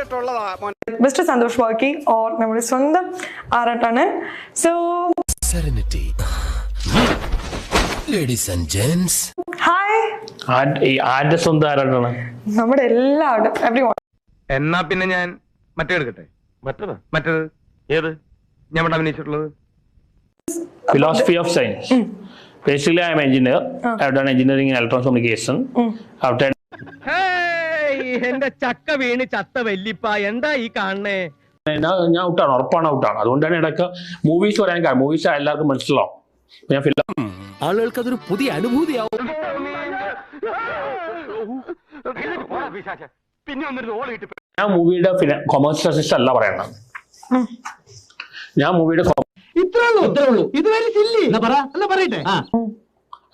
കണ്ടിട്ടുള്ളതാ. Mister Santhosh Varkey or നമ്മുടെ സ്വന്തം ആറാട്ടാണ്. So ladies and gents, hi. ആരുടെ സ്വന്തം ആരാട്ടാണ്? നമ്മുടെ എല്ലാവരും എവരിവൺ. എന്നാ പിന്നെ ഞാൻ മറ്റേ എടുക്കട്ടെ. മറ്റേത് ഏത് ഞാൻ ഇവിടെ അഭിനയിച്ചിട്ടുള്ളത്? Philosophy of science. Basically, I am an engineer. I've done engineering in electronics communication. I've done. എന്റെ ചക്ക വീണ് ചത്ത വല്ലിപ്പ എന്താ ഈ കാണണേ? ഞാൻ ഔട്ടാണ്, ഉറപ്പാണ് ഔട്ടാണ്. അതുകൊണ്ടാണ് ഇടയ്ക്ക് മൂവീസ് വരാൻ കാരണം. മൂവീസ് എല്ലാവർക്കും മനസ്സിലാവും. ആളുകൾക്ക് അതൊരു പുതിയ അനുഭൂതിയാവും. ഞാൻ മൂവിയുടെ കൊമേഴ്സ്യൽ അസിസ്റ്റ് അല്ല പറയണം. ഞാൻ മൂവിയുടെ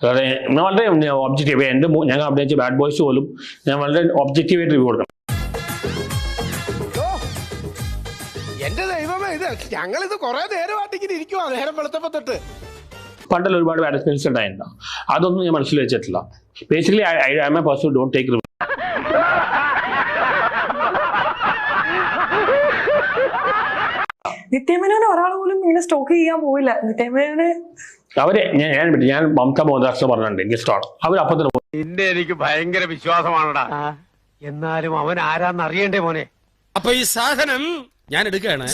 അതെ ഞാൻ വളരെ ഒബ്ജക്റ്റീവ്. എന്റെ ഞങ്ങൾ അഭിനയിച്ച ബാഡ് ബോയ്സ് പോലും ഞാൻ വളരെ ഒബ്ജക്റ്റീവായിട്ട് റിവ്യൂ കൊടുക്കണം. എന്റെ ദൈവമേ, ഇത് ഞങ്ങളിത് കുറെ നേരമായിട്ടിങ്ങനെ ഇരിക്കുവാ, നേരം വെളുത്തപ്പോ തൊട്ട്. പണ്ടല്ല ഒരുപാട് ബാഡ് എക്സ്പീരിയൻസ് ഉണ്ടായിരുന്നു. അതൊന്നും ഞാൻ മനസ്സിൽ വെച്ചിട്ടില്ല. Basically I am a person don't take review. നിത്യമേനോനെ ഒരാൾ പോലും ഇങ്ങനെ സ്റ്റോക്ക് ചെയ്യാൻ പോയില്ല. നിത്യമേനോനെ അവര് ഞാൻ മമത മോഹൻദാസ് പറഞ്ഞിട്ടുണ്ട് എനിക്ക് ഇഷ്ടമാണ്. അവർ അപ്പം തന്നെ നിന്നെ എനിക്ക് ഭയങ്കര വിശ്വാസമാണടാ. എന്നാലും അവൻ ആരാന്ന് അറിയണ്ടേ മോനെ? അപ്പൊ ഈ സാധനം ഞാൻ എടുക്കുകയാണ്.